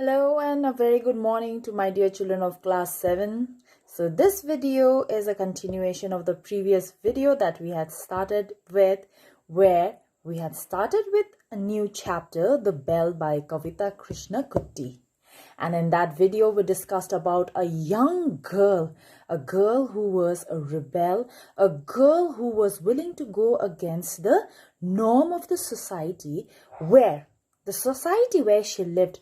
Hello and a very good morning to my dear children of class 7. So this video is a continuation of the previous video that we had started with, where we had started with a new chapter, The Bell by Kavita Krishna Kutti. And in that video we discussed about a young girl, a girl who was a rebel, a girl who was willing to go against the norm of the society, where the society where she lived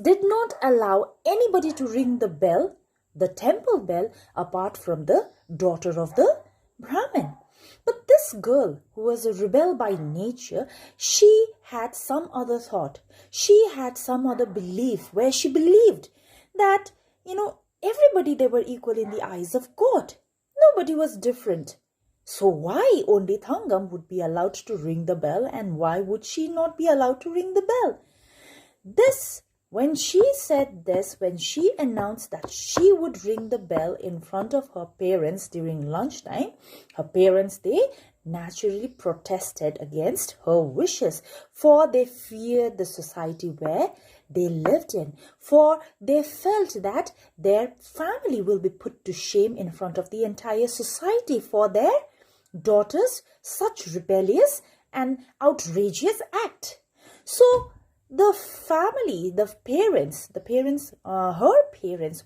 did not allow anybody to ring the bell, the temple bell, apart from the daughter of the Brahmin. But this girl, who was a rebel by nature, she had some other thought. She had some other belief where she believed that, everybody, they were equal in the eyes of God. Nobody was different. So why only Thangam would be allowed to ring the bell, and why would she not be allowed to ring the bell? When she said this, when she announced that she would ring the bell in front of her parents during lunchtime, her parents, they naturally protested against her wishes, for they feared the society where they lived in, for they felt that their family will be put to shame in front of the entire society for their daughter's such rebellious and outrageous act. So the family, her parents,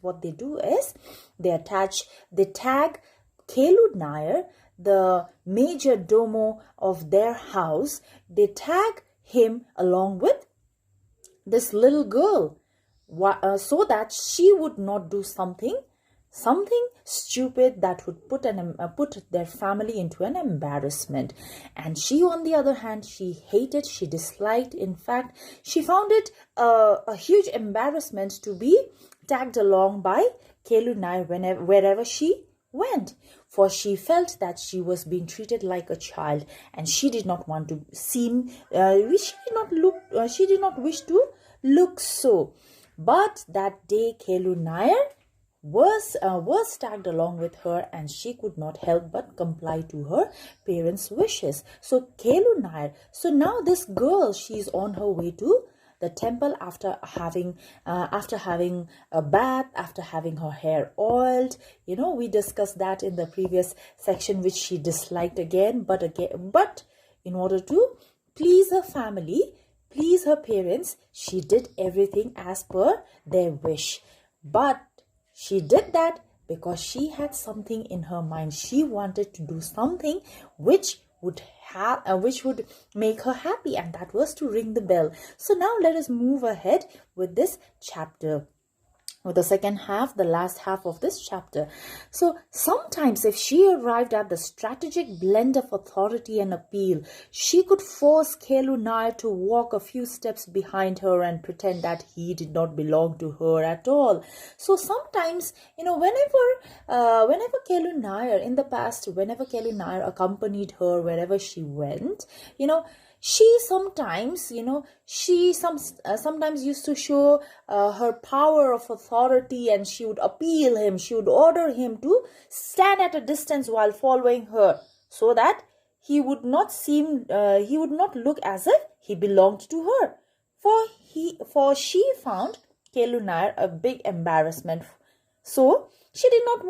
what they do is they tag Kelu Nair, the major domo of their house, they tag him along with this little girl, so that she would not do something stupid that would put their family into an embarrassment. And she, on the other hand, she disliked, in fact, she found it a huge embarrassment to be tagged along by Kelu Nair wherever she went, for she felt that she was being treated like a child, and she did not want to seem she did not wish to look so. But that day Kelu Nair was tagged along with her, and she could not help but comply to her parents' wishes. So Kelu Nair, so now this girl, she's on her way to the temple after having a bath, after having her hair oiled. We discussed that in the previous section, which she disliked again, but in order to please her family, please her parents, she did everything as per their wish. But she did that because she had something in her mind. She wanted to do something which would make her happy, and that was to ring the bell. So now let us move ahead with this chapter, with the second half, the last half of this chapter. So sometimes if she arrived at the strategic blend of authority and appeal, she could force Kelu Nair to walk a few steps behind her and pretend that he did not belong to her at all. So sometimes, whenever Kelu Nair, in the past, whenever Kelu Nair accompanied her wherever she went, she sometimes, sometimes used to show her power of authority, and she would appeal him. She would order him to stand at a distance while following her, so that he would not look as if he belonged to her. For she found Kelu Nair a big embarrassment. So she did not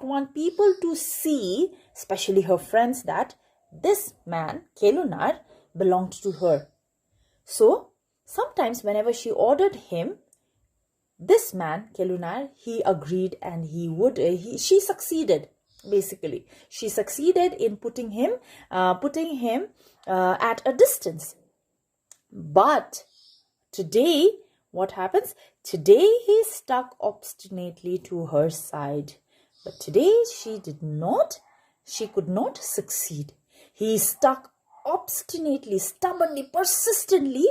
want people to see, especially her friends, that this man, Kelu Nair, belonged to her. So sometimes whenever she ordered him, this man, Kelu Nair, he agreed, and she succeeded. Basically, she succeeded in putting him at a distance. But today, what happens? Today he stuck obstinately to her side. But today she could not succeed. He stuck obstinately, stubbornly, persistently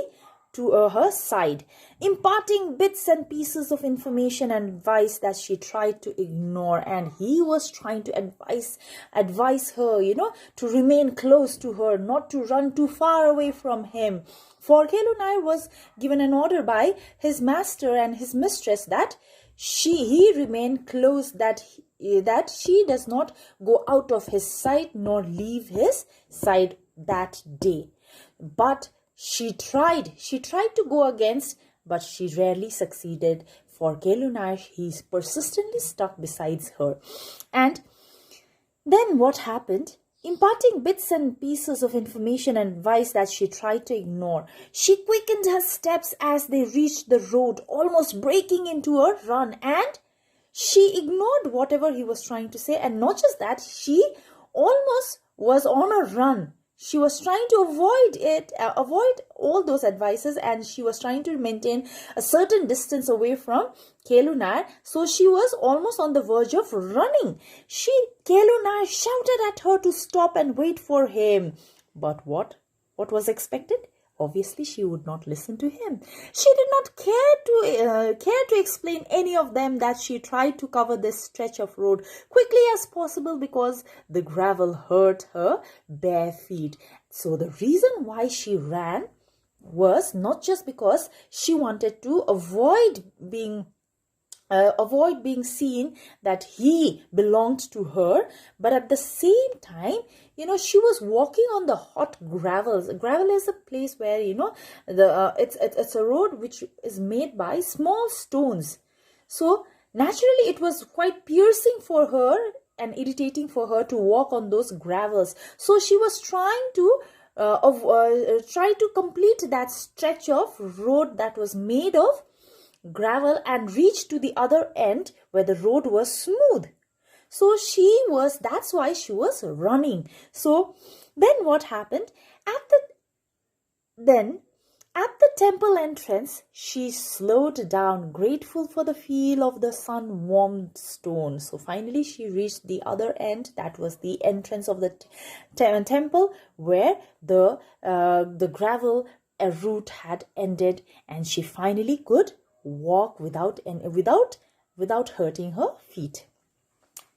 to her side, imparting bits and pieces of information and advice that she tried to ignore. And he was trying to advise her, to remain close to her, not to run too far away from him. For Kelu Nair was given an order by his master and his mistress that he remain close, that she does not go out of his sight nor leave his side that day. But She tried to go against, but she rarely succeeded. For Kelunar, he persistently stuck beside her. And then what happened? Imparting bits and pieces of information and advice that she tried to ignore, she quickened her steps as they reached the road, almost breaking into a run, and she ignored whatever he was trying to say. And not just that, she almost was on a run. She was trying to avoid all those advices, and she was trying to maintain a certain distance away from Kelunar. So she was almost on the verge of running. Kelunar shouted at her to stop and wait for him. But what was expected? Obviously, she would not listen to him. She did not care to explain any of them that she tried to cover this stretch of road quickly as possible because the gravel hurt her bare feet. So the reason why she ran was not just because she wanted to avoid being seen that he belonged to her, but at the same time, she was walking on the hot gravels. Gravel is a place where, it's a road which is made by small stones. So naturally, it was quite piercing for her and irritating for her to walk on those gravels. So she was trying to complete that stretch of road that was made of gravel and reach to the other end where the road was smooth. So that's why she was running. So then what happened? At the temple entrance, she slowed down, grateful for the feel of the sun-warmed stone. So finally, she reached the other end. That was the entrance of the temple, where the gravel route had ended, and she finally could walk without hurting her feet.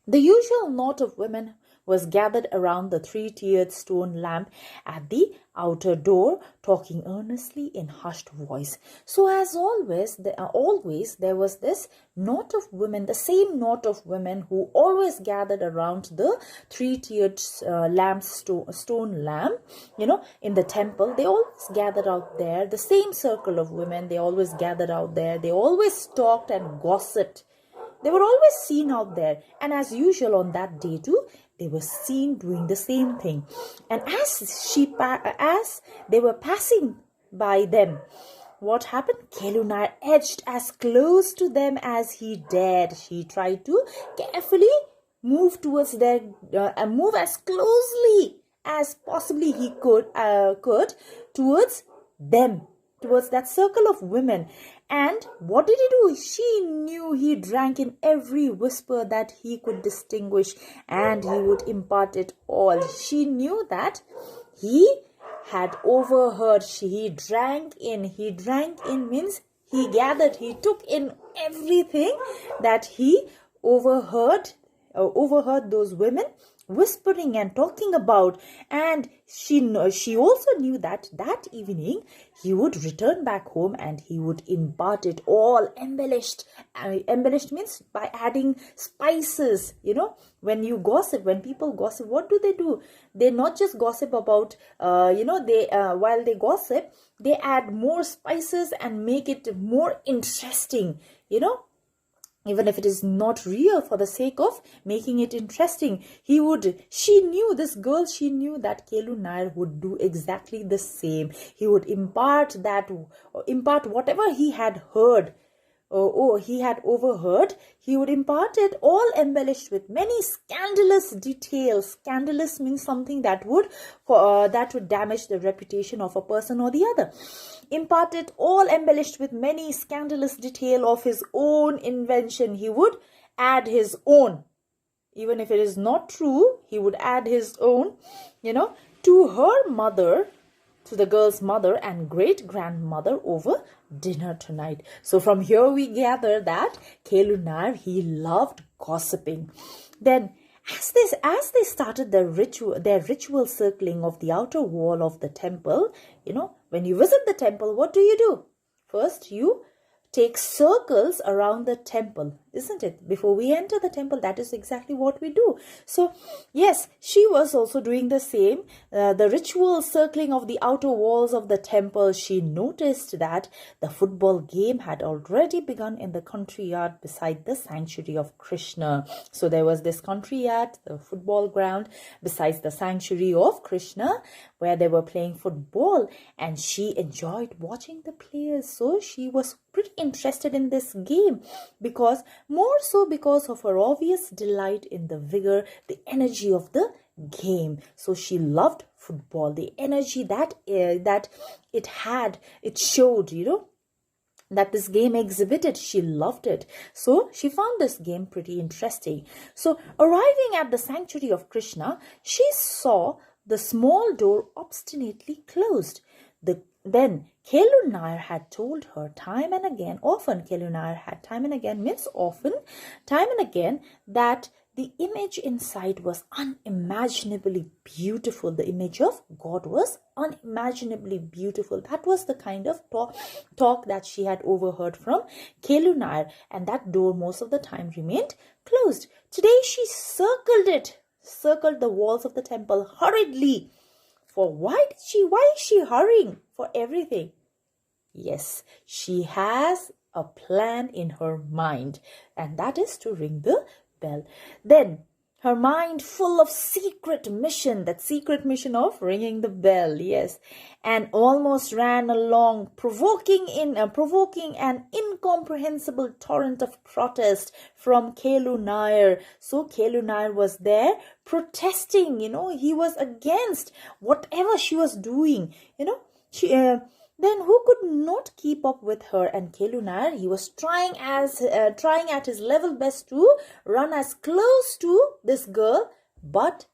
The usual knot of women was gathered around the three-tiered stone lamp at the outer door, talking earnestly in hushed voice. So as always, there was this knot of women, the same knot of women who always gathered around the three-tiered stone lamp, in the temple. They always gathered out there, the same circle of women, they always gathered out there. They always talked and gossiped. They were always seen out there, and as usual on that day too, they were seen doing the same thing. And as they were passing by them, what happened? Kelunar edged as close to them as he dared. He tried to carefully move towards move as closely as possibly he could towards them, towards that circle of women. And what did he do? She knew he drank in every whisper that he could distinguish, and he would impart it all. She knew that he had overheard. He drank in means he gathered, he took in everything that he overheard those women whispering and talking about. And she also knew that evening he would return back home and he would impart it all, embellished means by adding spices. When people gossip, what do? They not just gossip about while they gossip, they add more spices and make it more interesting, even if it is not real, for the sake of making it interesting. She knew that Kelunar would do exactly the same. He would impart whatever he had heard, he had overheard. He would impart it all embellished with many scandalous details. Scandalous means something that would damage the reputation of a person or the other. Imparted all embellished with many scandalous detail of his own invention. He would add his own. Even if it is not true, he would add his own, to her mother, to the girl's mother and great-grandmother over dinner tonight. So from here we gather that Kelunar, he loved gossiping. Then as they started their ritual circling of the outer wall of the temple, when you visit the temple, what do? First, you take circles around the temple, isn't it? Before we enter the temple, that is exactly what we do. So yes, she was also doing the same. The ritual circling of the outer walls of the temple, she noticed that the football game had already begun in the country yard beside the sanctuary of Krishna. So there was this country yard, the football ground, besides the sanctuary of Krishna, where they were playing football, and she enjoyed watching the players. So she was pretty interested in this game, because more so because of her obvious delight in the vigor, the energy of the game. So she loved football, the energy that it had, it showed, that this game exhibited. She loved it. So she found this game pretty interesting. So arriving at the sanctuary of Krishna, she saw the small door obstinately closed. Then Kelu Nair had told her time and again, time and again, that the image inside was unimaginably beautiful. The image of God was unimaginably beautiful. That was the kind of talk that she had overheard from Kelu Nair, and that door most of the time remained closed. Today she circled the walls of the temple hurriedly. For why is she hurrying for everything? Yes, she has a plan in her mind, and that is to ring the bell. Then her mind full of that secret mission of ringing the bell, yes, and almost ran along, provoking an incomprehensible torrent of protest from Kelu Nair. So Kelu Nair was there protesting, he was against whatever she was doing, then who could not keep up with her? And Kelu Nair, he was trying at his level best to run as close to this girl, but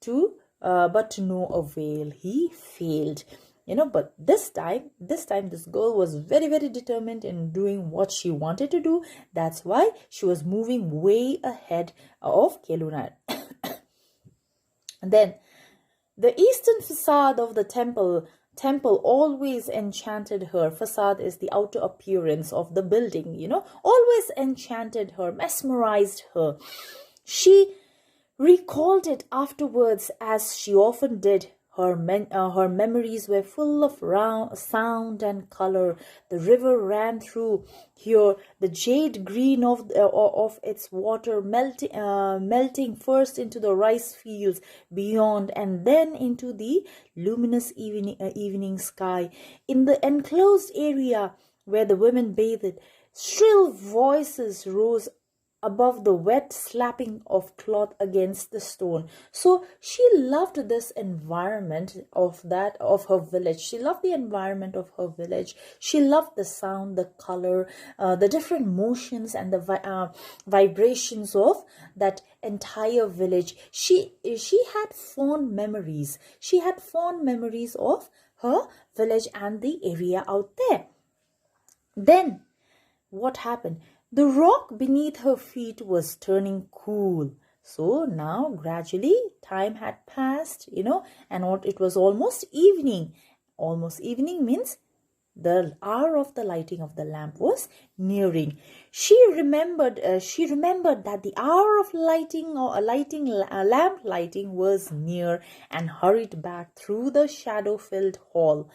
to no avail. He failed. But this time this girl was very, very determined in doing what she wanted to do. That's why she was moving way ahead of Kelu Nair. And then the eastern facade of the temple always enchanted her. Facade is the outer appearance of the building, always enchanted her, mesmerized her. She recalled it afterwards, as she often did. Her memories were full of sound and color. The river ran through here, the jade green of its water melting first into the rice fields beyond, and then into the luminous evening sky. In the enclosed area where the women bathed, shrill voices rose above the wet slapping of cloth against the stone. So she loved this environment of her village. She loved the environment of her village. She loved the sound, the color, the different motions and the vibrations of that entire village. She had fond memories. She had fond memories of her village and the area out there. Then what happened? The rock beneath her feet was turning cool. So now gradually time had passed, and it was almost evening. Almost evening means the hour of the lighting of the lamp was nearing. She remembered that the hour of lamp lighting was near, and hurried back through the shadow-filled hall.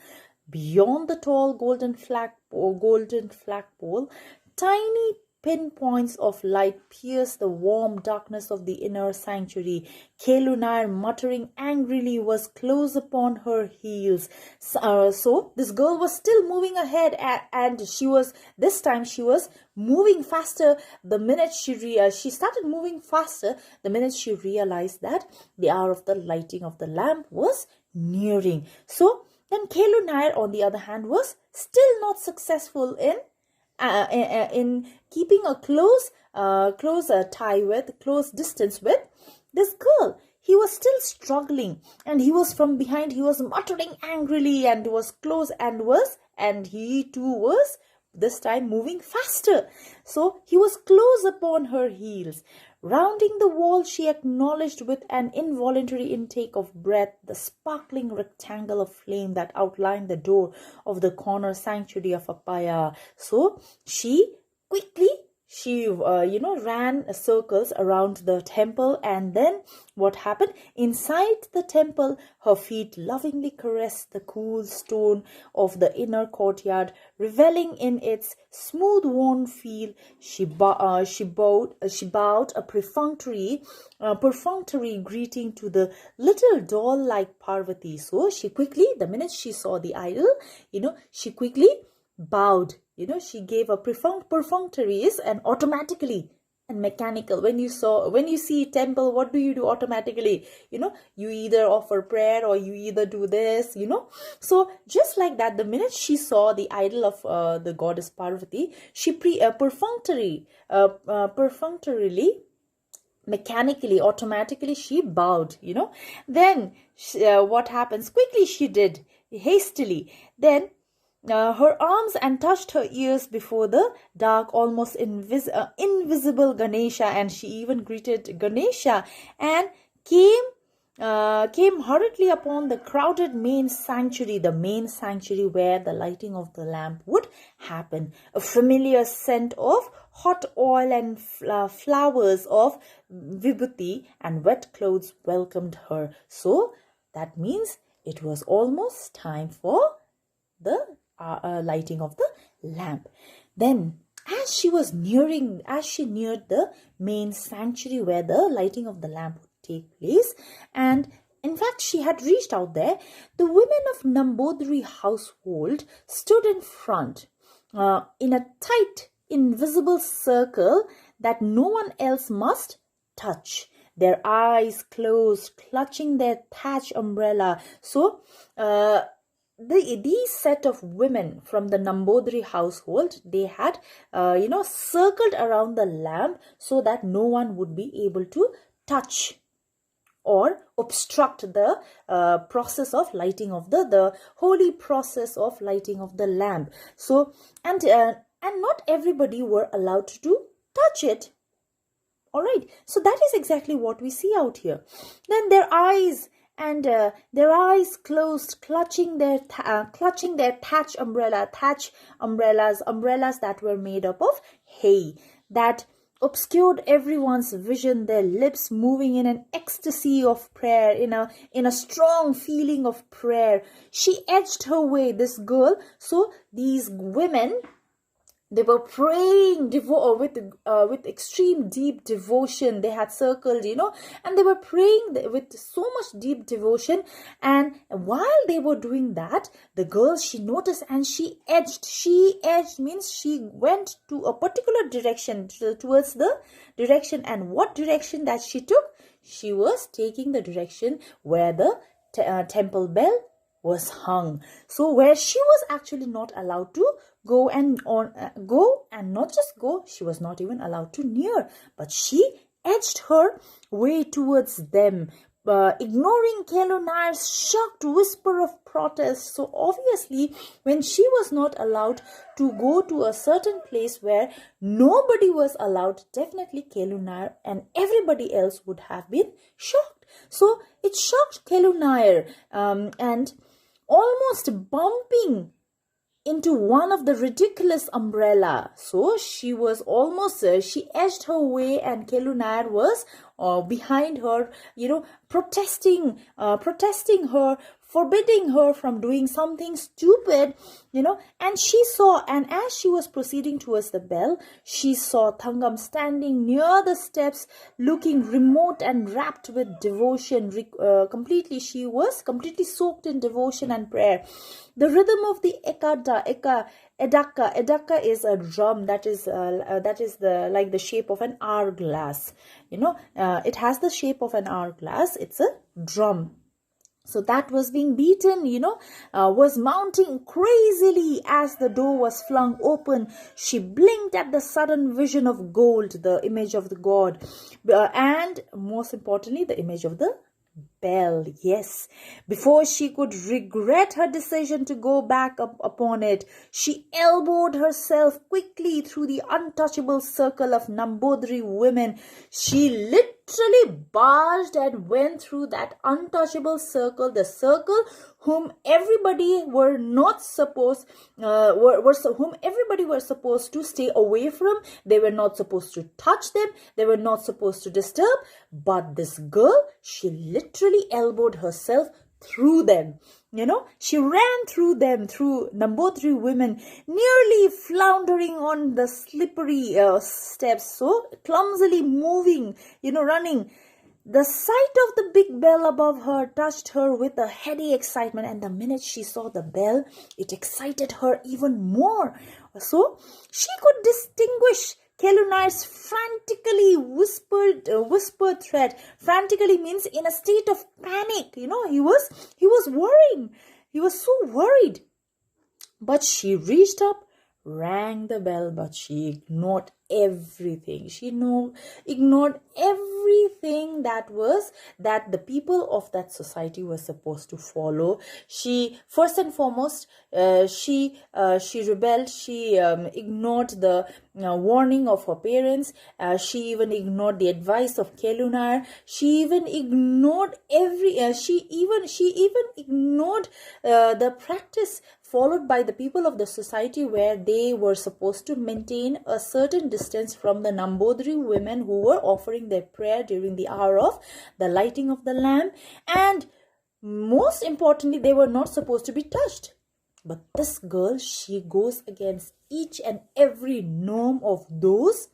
Beyond the tall golden flagpole, tiny pinpoints of light pierced the warm darkness of the inner sanctuary. Kelu Nair, muttering angrily, was close upon her heels. So this girl was still moving ahead, and this time she was moving faster. The minute she started moving faster, the minute she realized that the hour of the lighting of the lamp was nearing. So then Kelu Nair, on the other hand, was still not successful in keeping a close distance with this girl. He was still struggling, and he was from behind. He was muttering angrily, and was close, and he too was this time moving faster. So he was close upon her heels. Rounding the wall, she acknowledged with an involuntary intake of breath the sparkling rectangle of flame that outlined the door of the corner sanctuary of Apaya. So she quickly she ran circles around the temple, and then what happened? Inside the temple, her feet lovingly caressed the cool stone of the inner courtyard, reveling in its smooth worn feel. She bowed a perfunctory greeting to the little doll-like Parvati. So she quickly, the minute she saw the idol, she quickly bowed. She gave a perfunctories, and automatically and mechanical. When you see temple, what do you do automatically? You either offer prayer or you either do this. So just like that, the minute she saw the idol of the goddess Parvati, she perfunctorily, mechanically, automatically, she bowed. Then what happens? Quickly she did, hastily. Then her arms and touched her ears before the dark, almost invisible Ganesha, and she even greeted Ganesha and came hurriedly upon the crowded main sanctuary, where the lighting of the lamp would happen. A familiar scent of hot oil and flowers of vibhuti and wet clothes welcomed her. So that means it was almost time for the lighting of the lamp. Then as she neared the main sanctuary where the lighting of the lamp would take place, and in fact she had reached out there, the women of Nambodri household stood in front in a tight invisible circle that no one else must touch, their eyes closed, clutching their thatch umbrella. So these set of women from the Nambodri household, they had circled around the lamp so that no one would be able to touch or obstruct the process of lighting of the holy process of lighting of the lamp. So and not everybody were allowed to touch it. All right, so that is exactly what we see out here. Then their eyes closed, clutching their thatch umbrellas that were made up of hay, that obscured everyone's vision, their lips moving in an ecstasy of prayer, in a strong feeling of prayer. She edged her way, this girl. So these women, they were praying with extreme deep devotion. They had circled, and they were praying with so much deep devotion. And while they were doing that, the girl, she noticed and she edged. She edged means she went to a particular direction, towards the direction. And what direction that she took? She was taking the direction where the temple bell was hung. So where she was actually not allowed to go, and not just go, she was not even allowed to near, but she edged her way towards them, ignoring Kelu Nair's shocked whisper of protest. So obviously, when she was not allowed to go to a certain place where nobody was allowed, definitely Kelu Nair and everybody else would have been shocked. So it shocked Kelu Nair, and almost bumping into one of the ridiculous umbrella. So she was almost, she edged her way, and Kelu Nair was behind her, protesting her, forbidding her from doing something stupid, and she saw, and as she was proceeding towards the bell, she saw Thangam standing near the steps, looking remote and wrapped with devotion. She was completely soaked in devotion and prayer. The rhythm of the edaka is a drum that is like the shape of an hourglass. It has the shape of an hourglass. It's a drum. So that was being beaten, was mounting crazily as the door was flung open. She blinked at the sudden vision of gold, the image of the god, and most importantly, the image of the bell. Yes, before she could regret her decision to go back up upon it, she elbowed herself quickly through the untouchable circle of Nambodri women. She literally barged and went through that untouchable circle, the circle whom everybody were not supposed, whom everybody were supposed to stay away from. They were not supposed to touch them. They were not supposed to disturb. But this girl, she literally elbowed herself through them. She ran through them, through Nambudiri women, nearly floundering on the slippery steps, so clumsily moving, running. The sight of the big bell above her touched her with a heady excitement, and the minute she saw the bell, it excited her even more. So she could distinguish Kelunar's frantically whispered threat. Frantically means in a state of panic. He was worrying. He was so worried. But she reached up, rang the bell, but she ignored everything. She ignored everything that the people of that society were supposed to follow. She, first and foremost, she rebelled. She ignored the warning of her parents. She even ignored the advice of Kelunar. She even ignored the practice followed by the people of the society, where they were supposed to maintain a certain distance from the Nambudiri women who were offering their prayer during the hour of the lighting of the lamp. And most importantly, they were not supposed to be touched. But this girl, she goes against each and every norm of those,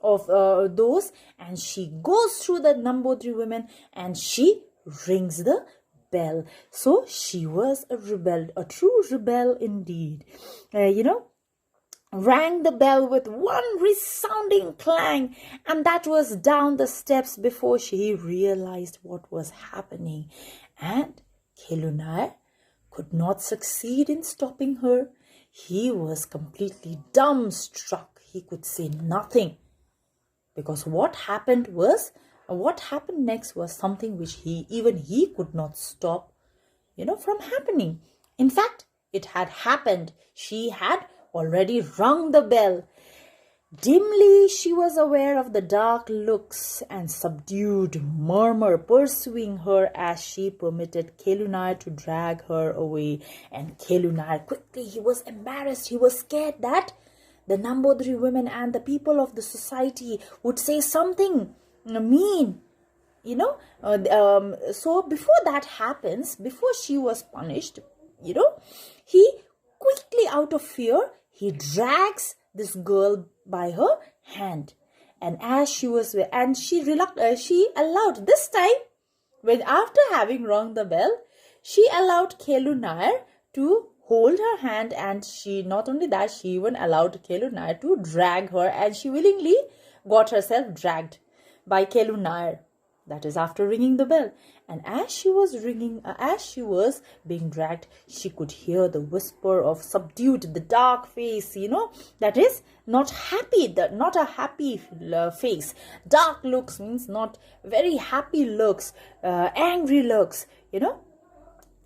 and she goes through the Nambudiri women and she rings the bell. So she was a rebel, a true rebel indeed. Rang the bell with one resounding clang, and that was down the steps before she realized what was happening. And Kelunar could not succeed in stopping her. He was completely dumbstruck. He could say nothing, because what happened next was something which he could not stop, from happening. In fact, it had happened. She had already rung the bell. Dimly, she was aware of the dark looks and subdued murmur pursuing her as she permitted Kelunar to drag her away. And Kelunar, quickly, he was embarrassed. He was scared that the Nambudiri women and the people of the society would say something mean. So before that happens, before she was punished, he quickly, out of fear, he drags this girl by her hand. And as she allowed this time, when after having rung the bell, she allowed Kelunar to hold her hand, and not only that, she even allowed Kelunar to drag her, and she willingly got herself dragged by Kelunar. That is after ringing the bell. And as she was being dragged, she could hear the whisper of the dark face, that is not happy, not a happy face. Dark looks means not very happy looks, angry looks,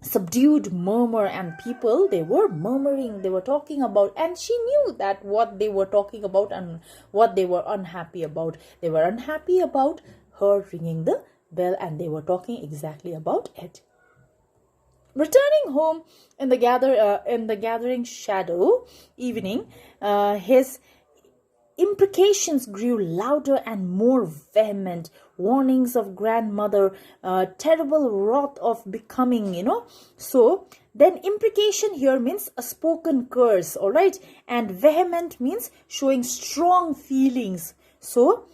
subdued murmur, and people, they were murmuring, they were talking about, and she knew that what they were talking about and what they were unhappy about. They were unhappy about her ringing the bell, and they were talking exactly about it. Returning home in the gathering shadow evening, his imprecations grew louder and more vehement. Warnings of grandmother, terrible wrath of becoming, So then imprecation here means a spoken curse, all right? And vehement means showing strong feelings. So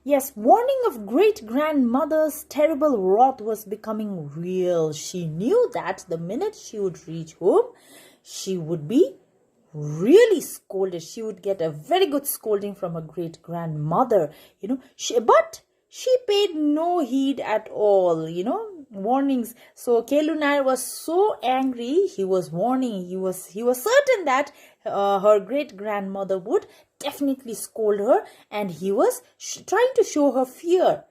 yes, warning of great-grandmother's terrible wrath was becoming real. She knew that the minute she would reach home, she would be really scolded. She would get a very good scolding from her great-grandmother, but she paid no heed at all, warnings. So Kelunar was so angry, he was warning. He was certain that her great-grandmother would definitely scold her, and he was trying to show her fear,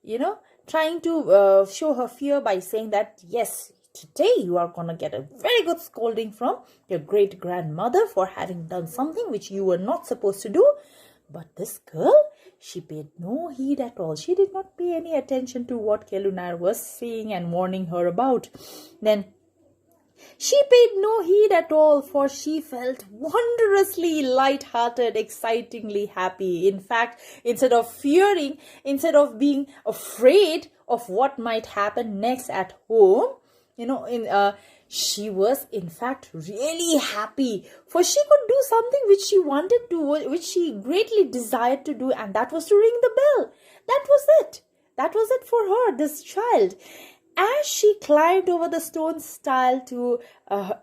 show her fear by saying that, yes, today you are going to get a very good scolding from your great-grandmother for having done something which you were not supposed to do. But this girl, she paid no heed at all. She did not pay any attention to what Kelu Nair was saying and warning her about. Then she paid no heed at all, for she felt wondrously light-hearted, excitingly happy. In fact, instead of fearing, instead of being afraid of what might happen next at home, she was in fact really happy, for she could do something which she wanted to, which she greatly desired to do, and that was to ring the bell. That was it. That was it for her, this child. As she climbed over the stone stile to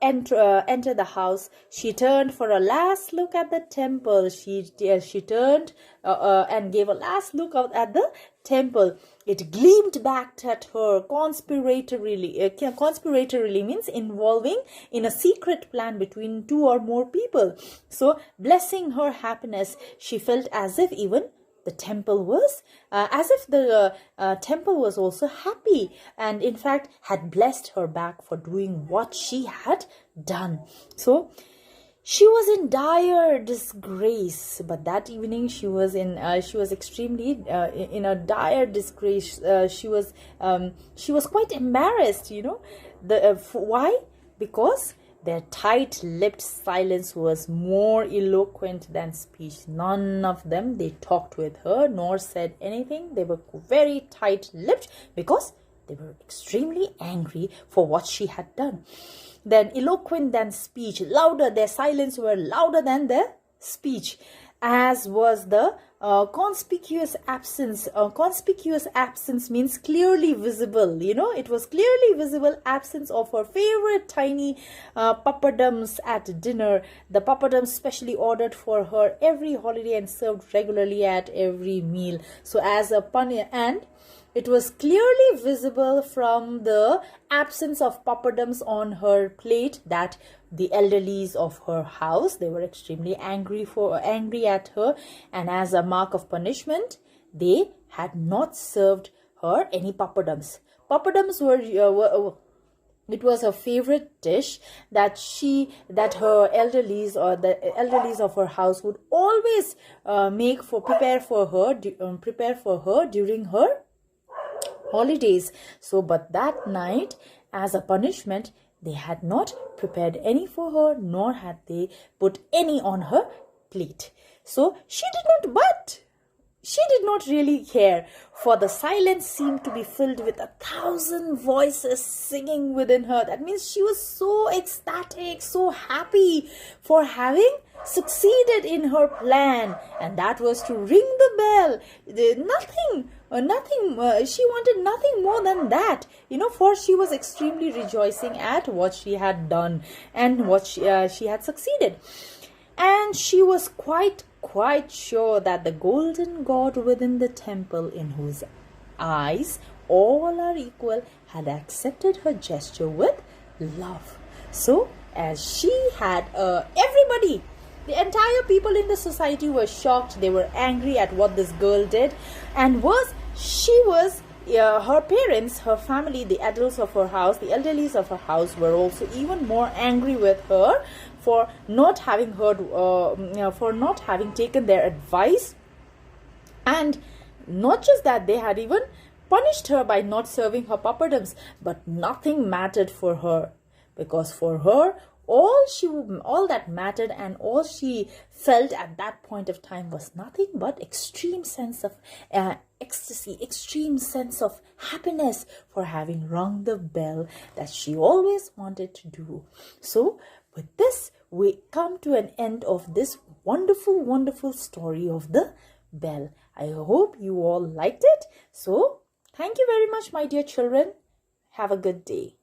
enter the house, she turned for a last look at the temple. She turned and gave a last look out at the temple. It gleamed back at her conspiratorially. Conspiratorially means involving in a secret plan between two or more people. So, blessing her happiness, she felt as if even the temple was, temple was also happy, and in fact had blessed her back for doing what she had done. So she was in dire disgrace, but that evening she was extremely in a dire disgrace. She was quite embarrassed. Why? Because their tight-lipped silence was more eloquent than speech. None of them, they talked with her nor said anything. They were very tight-lipped because they were extremely angry for what she had done. Then eloquent than speech, louder, their silence were louder than their speech, as was the conspicuous absence. Conspicuous absence means clearly visible. It was clearly visible absence of her favorite tiny papadums at dinner. The papadums specially ordered for her every holiday and served regularly at every meal. So as a and it was clearly visible from the absence of papadums on her plate that the elderlies of her house, they were extremely angry at her, and as a mark of punishment, they had not served her any papadums. Papadums were it was her favorite dish that her elderlies or the elderlies of her house would always prepare for her during her holidays. So, but that night, as a punishment, they had not prepared any for her, nor had they put any on her plate. So she did not really care, for the silence seemed to be filled with 1,000 voices singing within her. That means she was so ecstatic, so happy for having succeeded in her plan, and that was to ring the bell. She wanted nothing more than that, for she was extremely rejoicing at what she had done and what she had succeeded. And she was quite sure that the golden god within the temple, in whose eyes all are equal, had accepted her gesture with love. So, as she had everybody, the entire people in the society were shocked. They were angry at what this girl did, and her parents, her family, the adults of her house, the elderlies of her house were also even more angry with her for not having taken their advice. And not just that, they had even punished her by not serving her papadums, but nothing mattered for her, because for her, all that mattered and all she felt at that point of time was nothing but extreme sense of ecstasy, extreme sense of happiness for having rung the bell that she always wanted to do. So with this, we come to an end of this wonderful story of the bell. I hope you all liked it. So thank you very much, my dear children. Have a good day.